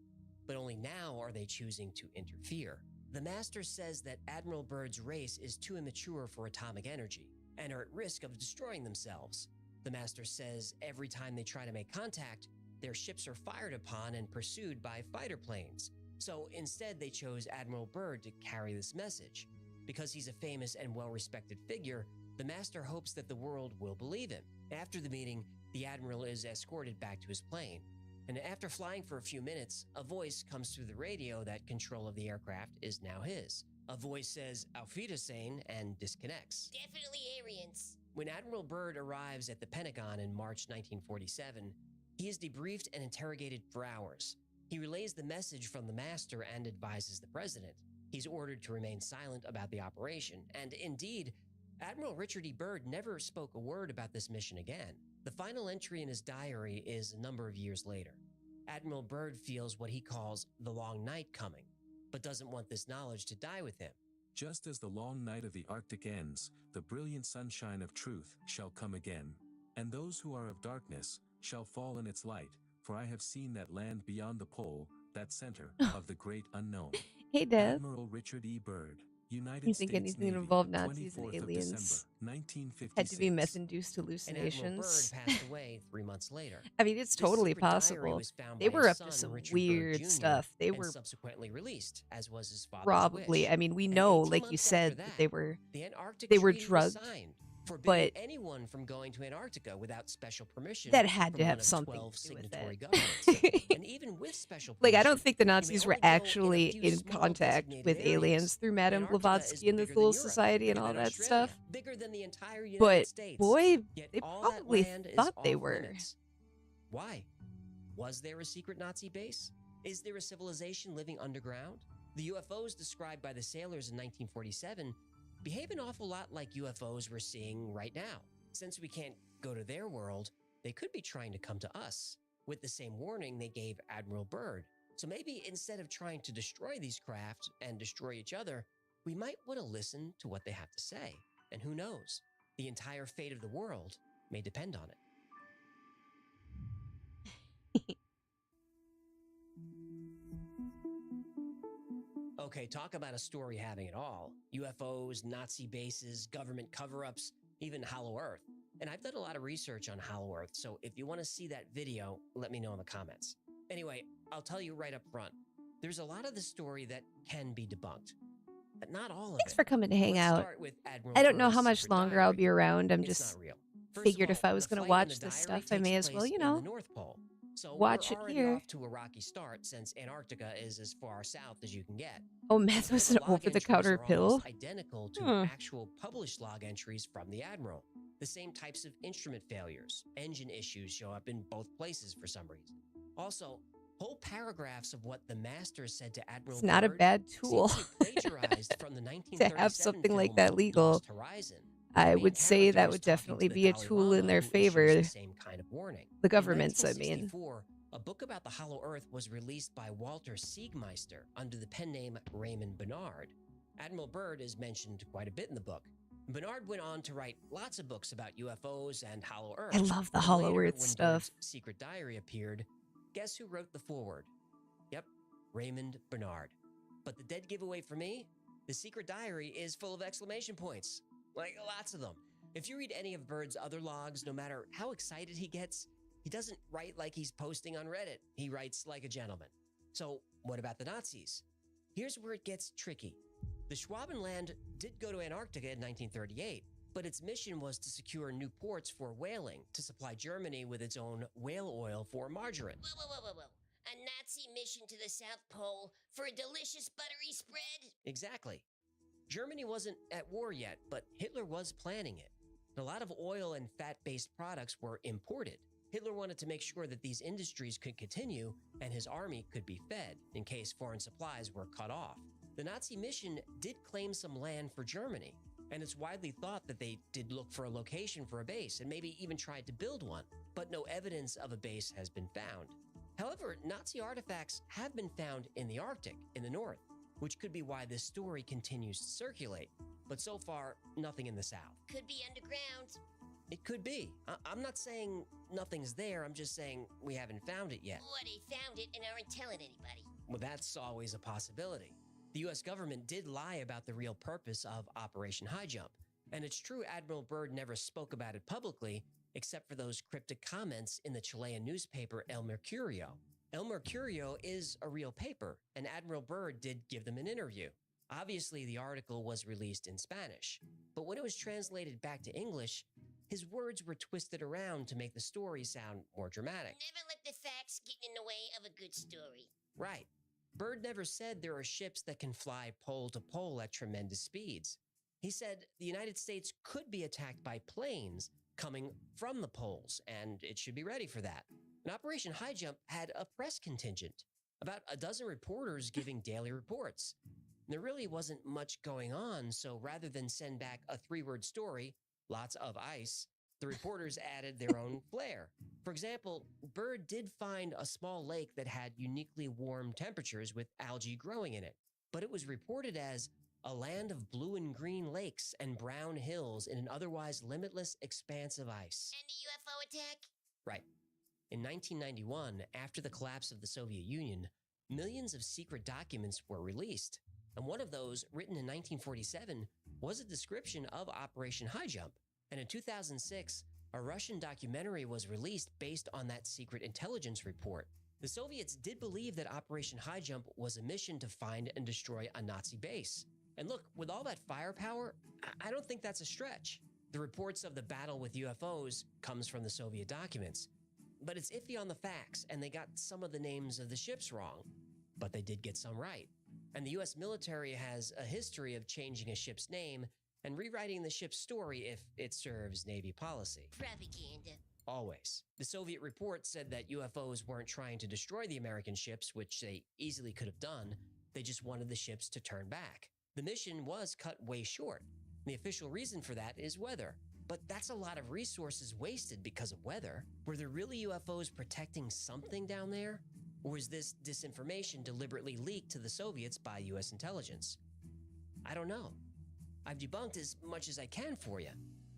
but only now are they choosing to interfere. The Master says that Admiral Byrd's race is too immature for atomic energy and are at risk of destroying themselves. The Master says every time they try to make contact, their ships are fired upon and pursued by fighter planes. So instead, they chose Admiral Byrd to carry this message. Because he's a famous and well-respected figure, the Master hopes that the world will believe him. After the meeting, the Admiral is escorted back to his plane. And after flying for a few minutes, a voice comes through the radio that control of the aircraft is now his. A voice says, "Auf Wiedersehen," and disconnects. Definitely Aryans. When Admiral Byrd arrives at the Pentagon in March 1947, he is debriefed and interrogated for hours. He relays the message from the Master and advises the President. He's ordered to remain silent about the operation, and indeed, Admiral Richard E. Byrd never spoke a word about this mission again. The final entry in his diary is a number of years later. Admiral Byrd feels what he calls the long night coming, but doesn't want this knowledge to die with him. Just as the long night of the Arctic ends, the brilliant sunshine of truth shall come again. And those who are of darkness shall fall in its light, for I have seen that land beyond the pole, that center of the great unknown. Hey, Dad. Admiral Richard E. Byrd, United You think States anything that Navy, involved Nazis and 24th of aliens December, 1956. had to be meth-induced And Admiral Byrd hallucinations? passed away 3 months later. I mean, it's This totally secret diary possible. was found They by were his up to son, some Richard Byrd weird Jr., stuff. They and were subsequently released, as was his father's probably, wish. I mean, we And know, 18 like you months said, after that they were the Antarctic they were Treaty was drugged, signed, but forbidding anyone from going to Antarctica without special permission. that had from to one have of something 12 to do with signatory it. governments. And even with special Like, permission, I don't think the you may Nazis were only go in a actually few in small contact designated with areas. aliens through Madame Antarctica is Blavatsky and the bigger than Thule Europe, Society and bigger all than that Australia, stuff. bigger than the entire United But States. boy, Yet they all that probably land is thought they off were. limits. Why? Was there a secret Nazi base? Is there a civilization living underground? The UFOs described by the sailors in 1947 behave an awful lot like UFOs we're seeing right now. Since we can't go to their world, they could be trying to come to us, with the same warning they gave Admiral Byrd. So maybe instead of trying to destroy these craft and destroy each other, we might want to listen to what they have to say. And who knows? The entire fate of the world may depend on it. Okay, talk about a story having it all. UFOs, Nazi bases, government cover-ups, even Hollow Earth. And I've done a lot of research on Hollow Earth, so if you want to see that video, let me know in the comments. Anyway, I'll tell you right up front, there's a lot of the story that can be debunked, but not all of Thanks it. for coming to hang Let's out. start with Admiral I don't know how Byrd's much secret longer I'll diary. be around. I'm It's just not real. First figured of if I all, was the going to flight in watch the this diary stuff, I takes may as well, place you in know, the North Pole. So watch we're it already here. off to a rocky start since Antarctica is as far south as you can get. Oh, meth was an The log over-the-counter entries are pill? almost identical to Hmm. actual published log entries from the Admiral. The same types of instrument failures, engine issues show up in both places for some reason. Also, whole paragraphs of what the Master said to Admiral It's not a Byrd bad seem tool to be plagiarized from the to 1937 have something like film that legal. Lost Horizon. I The main would say that character would is talking definitely to the be a Dalai tool in Lama, their who issues favor. the same kind of warning. The In government's, I mean. 1964, a book about the Hollow Earth was released by Walter Siegmeister under the pen name Raymond Bernard. Admiral Byrd is mentioned quite a bit in the book. Bernard went on to write lots of books about UFOs and Hollow Earth. I love the And Hollow later, Earth when stuff. Byrd's secret diary appeared, guess who wrote the foreword? Yep, Raymond Bernard. But the dead giveaway for me? The secret diary is full of exclamation points. Like, lots of them. If you read any of Byrd's other logs, no matter how excited he gets, he doesn't write like he's posting on Reddit. He writes like a gentleman. So, what about the Nazis? Here's where it gets tricky. The Schwabenland did go to Antarctica in 1938, but its mission was to secure new ports for whaling to supply Germany with its own whale oil for margarine. Whoa. A Nazi mission to the South Pole for a delicious buttery spread? Exactly. Germany wasn't at war yet, but Hitler was planning it. A lot of oil and fat-based products were imported. Hitler wanted to make sure that these industries could continue and his army could be fed in case foreign supplies were cut off. The Nazi mission did claim some land for Germany, and it's widely thought that they did look for a location for a base and maybe even tried to build one, but no evidence of a base has been found. However, Nazi artifacts have been found in the Arctic in the north, which could be why this story continues to circulate. But so far, nothing in the south. Could be underground. It could be. I'm not saying nothing's there, I'm just saying we haven't found it yet. Or they found it and aren't telling anybody. Well, that's always a possibility. The US government did lie about the real purpose of Operation High Jump, and it's true Admiral Byrd never spoke about it publicly, except for those cryptic comments in the Chilean newspaper El Mercurio. El Mercurio is a real paper, and Admiral Byrd did give them an interview. Obviously, the article was released in Spanish, but when it was translated back to English, his words were twisted around to make the story sound more dramatic. Never let the facts get in the way of a good story. Right. Byrd never said there are ships that can fly pole to pole at tremendous speeds. He said the United States could be attacked by planes coming from the poles, and it should be ready for that. And Operation High Jump had a press contingent, about a dozen reporters giving daily reports. There really wasn't much going on, so rather than send back a 3-word story, lots of ice, the reporters added their own flair. For example, Byrd did find a small lake that had uniquely warm temperatures with algae growing in it, but it was reported as a land of blue and green lakes and brown hills in an otherwise limitless expanse of ice. And the UFO attack? Right. In 1991, after the collapse of the Soviet Union, millions of secret documents were released. And one of those, written in 1947, was a description of Operation High Jump. And in 2006, a Russian documentary was released based on that secret intelligence report. The Soviets did believe that Operation High Jump was a mission to find and destroy a Nazi base. And look, with all that firepower, I don't think that's a stretch. The reports of the battle with UFOs comes from the Soviet documents. But it's iffy on the facts, and they got some of the names of the ships wrong. But they did get some right. And the US military has a history of changing a ship's name and rewriting the ship's story if it serves Navy policy. Propaganda. Always. The Soviet report said that UFOs weren't trying to destroy the American ships, which they easily could have done. They just wanted the ships to turn back. The mission was cut way short. The official reason for that is weather. But that's a lot of resources wasted because of weather. Were there really UFOs protecting something down there? Or is this disinformation deliberately leaked to the Soviets by US intelligence? I don't know. I've debunked as much as I can for you.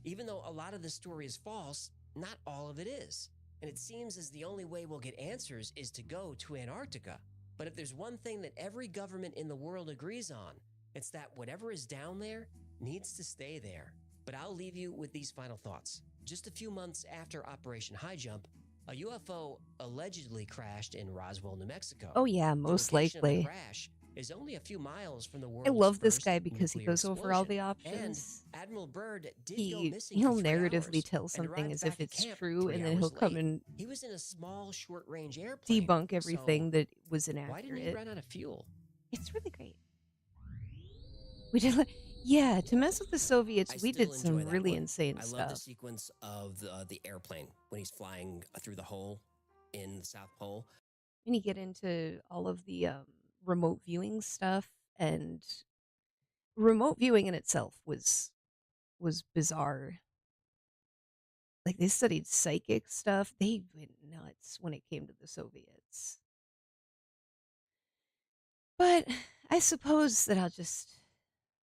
Even though a lot of the story is false, not all of it is. And it seems as the only way we'll get answers is to go to Antarctica. But if there's one thing that every government in the world agrees on, it's that whatever is down there needs to stay there. But I'll leave you with these final thoughts. Just a few months after Operation High Jump, a UFO allegedly crashed in Roswell, New Mexico. Oh yeah, The most location of the likely. crash is only a few miles from the world's I love this first guy because he nuclear goes over all the explosion. And options. Admiral Byrd did go missing He'll for 3 narratively hours tell and something arrived as if back at it's camp true, 3 and then hours he'll come late. and He was in a small, short-range airplane. debunk everything So that was why didn't he inaccurate. run out of fuel? It's really great. We did, yeah, to mess with the Soviets, I we still did some enjoy that really one. insane I love the stuff. sequence of the airplane when he's flying through the hole in the South Pole. And you get into all of the remote viewing stuff, and remote viewing in itself was bizarre. Like, they studied psychic stuff. They went nuts when it came to the Soviets. But I suppose that I'll just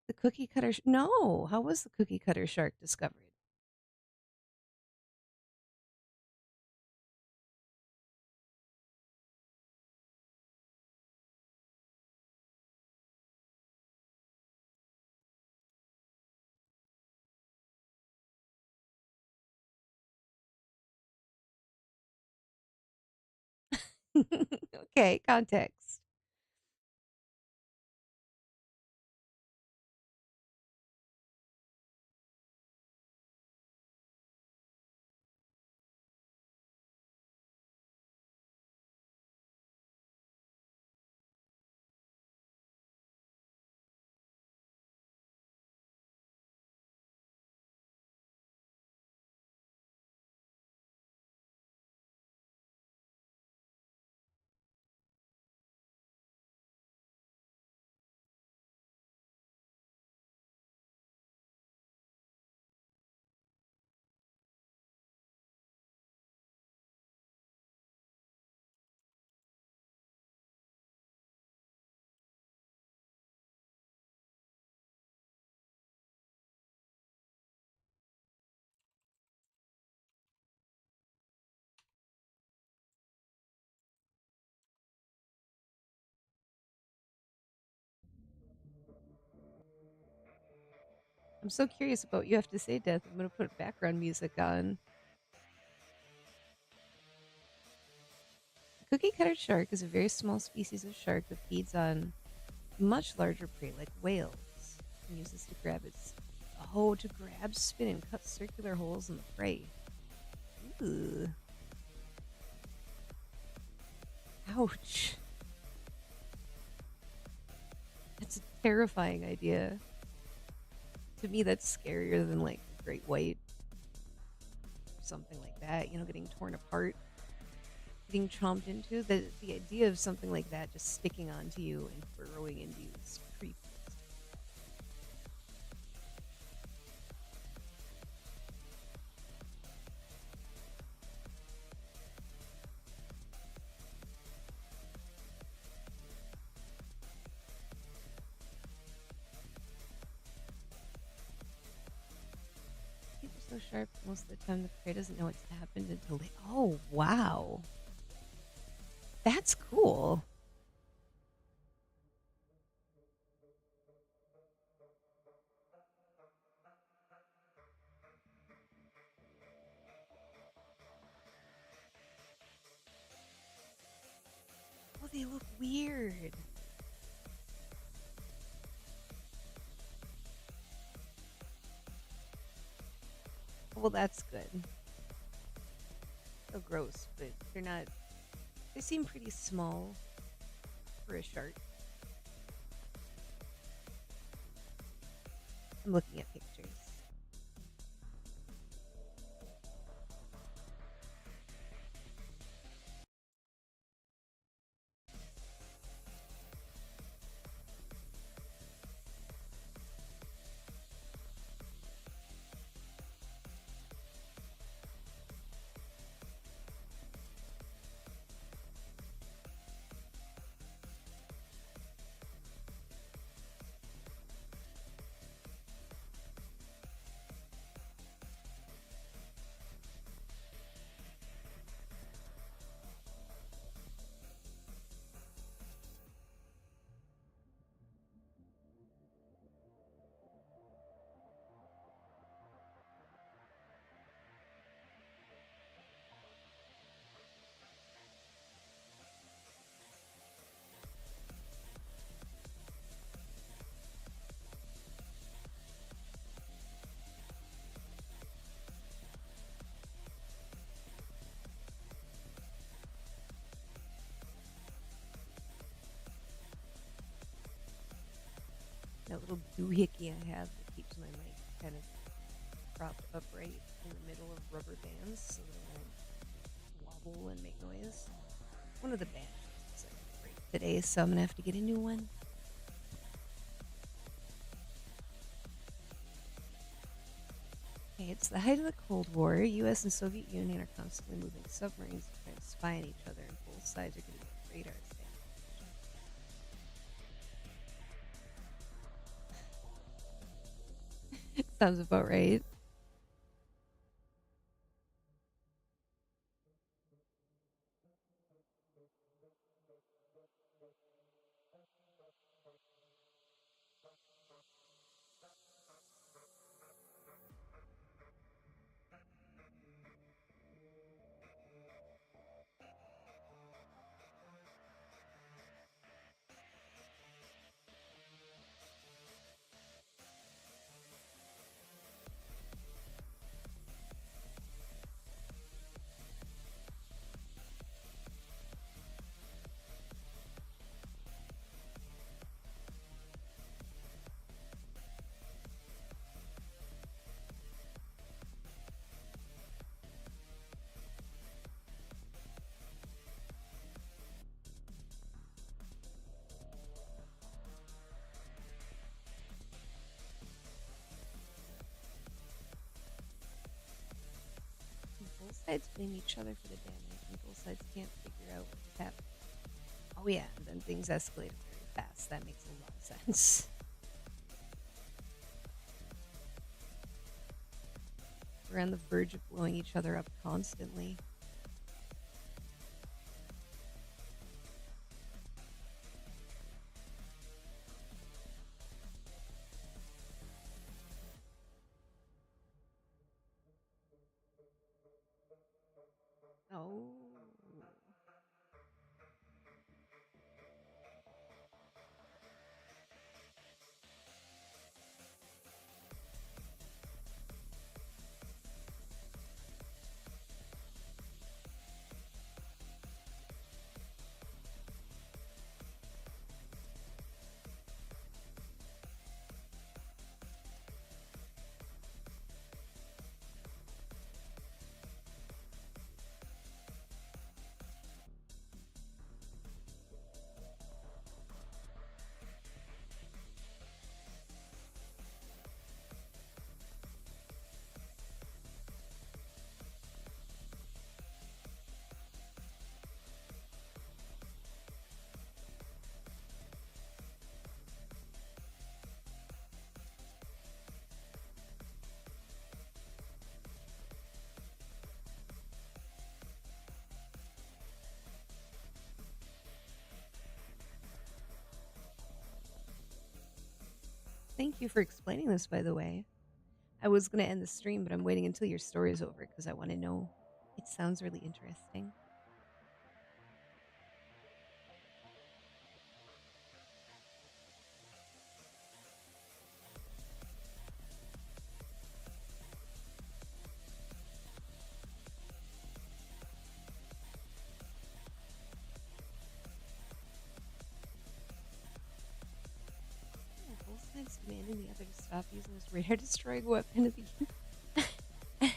the cookie cutter. No, how was the cookie cutter shark discovered? Okay, context. I'm so curious about what you have to say, Death. I'm going to put background music on. The cookie cutter shark is a very small species of shark that feeds on much larger prey like whales and uses to grab spin, and cut circular holes in the prey. Ooh. Ouch. That's a terrifying idea. To me, that's scarier than like a great white or something like that, getting torn apart, getting chomped into. The idea of something like that just sticking onto you and burrowing into you is creepy. Teeth are so sharp most of the time the prey doesn't know what's happened until they. Oh, wow. That's cool. Oh, they look weird. Well, that's good. So gross, but they're not. They seem pretty small for a shark. I'm looking at pictures. That little doohickey I have that keeps my mic kind of propped upright in the middle of rubber bands so that it won't wobble and make noise. One of the bands is like break today, so I'm gonna have to get a new one. Okay, it's the height of the Cold War. U.S. and Soviet Union are constantly moving submarines to try to spy on each other, and both sides are getting radar damage. Sounds about right. Both sides blame each other for the damage, and both sides can't figure out what's happening. Oh yeah, and then things escalated very fast. That makes a lot of sense. We're on the verge of blowing each other up constantly. Oh. Thank you for explaining this, by the way. I was going to end the stream, but I'm waiting until your story is over because I want to know. It sounds really interesting. Yeah, both sides demanding the other to stop using this radar destroying weapon of the youth.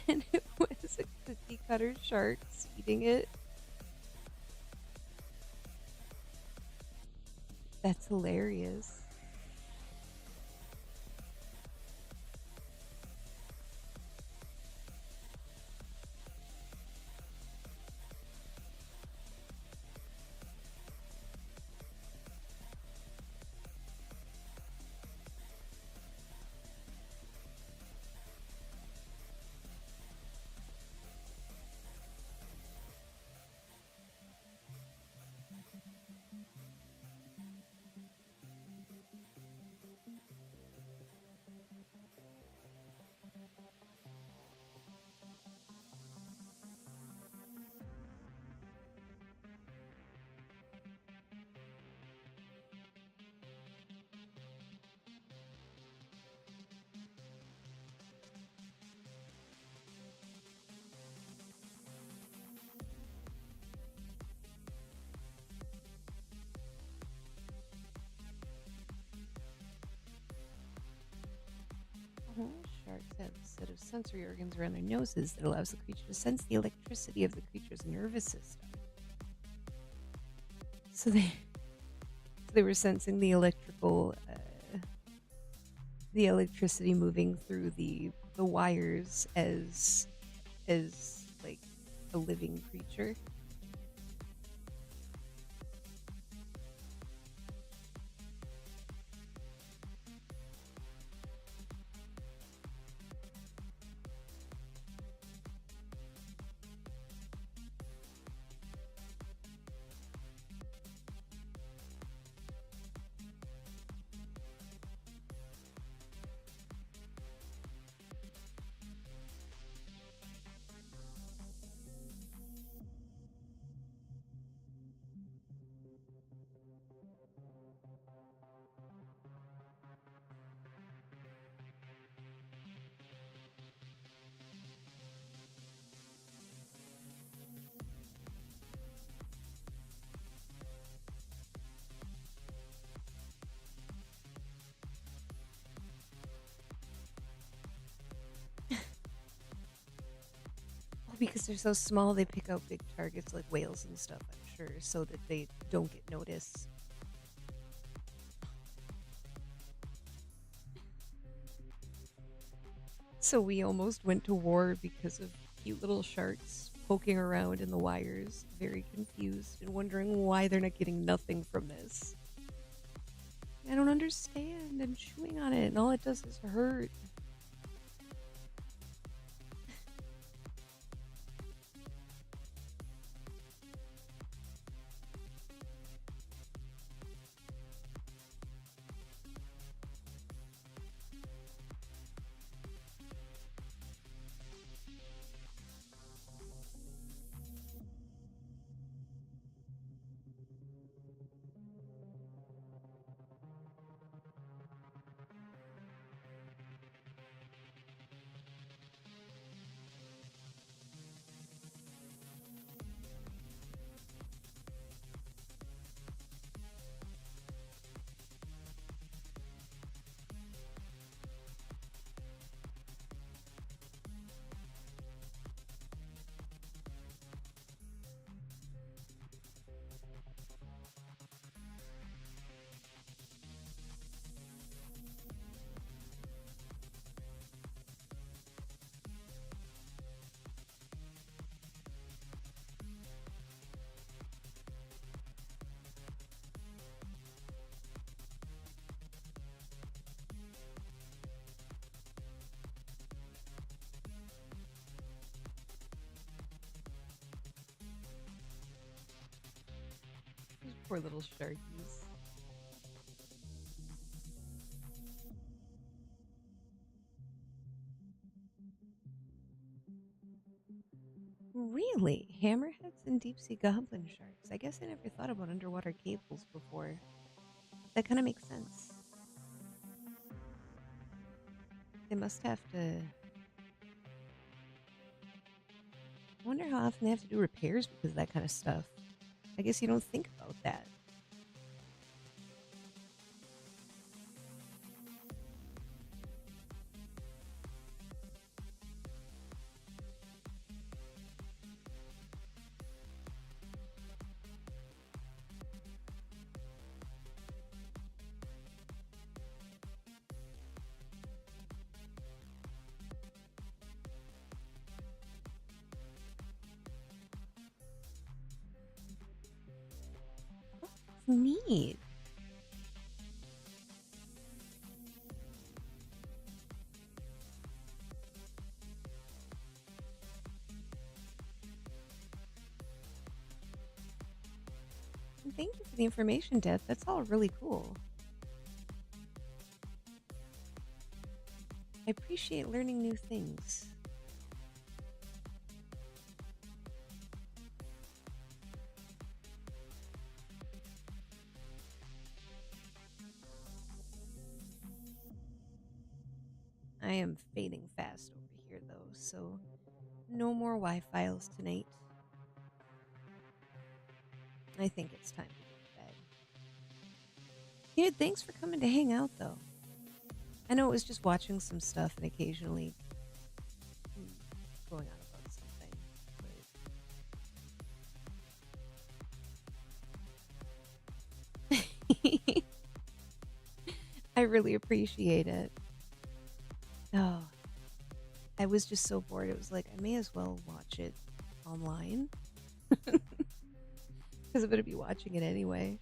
And it was a cookie cutter sharks eating it. That's hilarious. Sharks have a set of sensory organs around their noses that allows the creature to sense the electricity of the creature's nervous system. So they were sensing the electricity moving through the wires as like a living creature. Well, because they're so small, they pick out big targets like whales and stuff, I'm sure, so that they don't get noticed. So we almost went to war because of cute little sharks poking around in the wires, very confused and wondering why they're not getting nothing from this. I don't understand. I'm chewing on it, and all it does is hurt. Poor little sharkies. Really? Hammerheads and deep sea goblin sharks. I guess I never thought about underwater cables before. That kind of makes sense. They must have to. I wonder how often they have to do repairs because of that kind of stuff. I guess you don't think about that. Neat. Thank you for the information, Deb. That's all really cool. I appreciate learning new things. I am fading fast over here, though, so no more Wi-Files tonight. I think it's time to go to bed. Dude, thanks for coming to hang out, though. I know it was just watching some stuff and occasionally going on about something. But I really appreciate it. Oh, I was just so bored. It was like, I may as well watch it online because I'm going to be watching it anyway.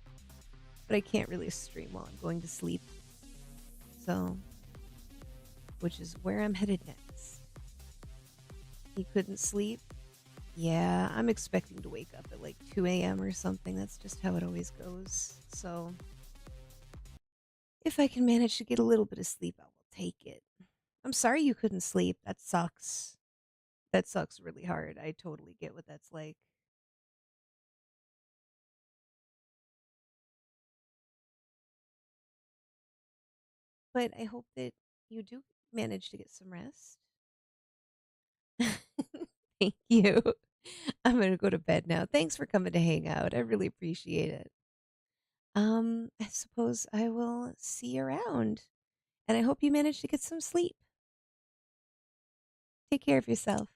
But I can't really stream while I'm going to sleep. So, which is where I'm headed next. He couldn't sleep. Yeah, I'm expecting to wake up at like 2 a.m. or something. That's just how it always goes. So, if I can manage to get a little bit of sleep, I will take it. I'm sorry you couldn't sleep. That sucks. That sucks really hard. I totally get what that's like. But I hope that you do manage to get some rest. Thank you. I'm going to go to bed now. Thanks for coming to hang out. I really appreciate it. I suppose I will see you around. And I hope you manage to get some sleep. Take care of yourself.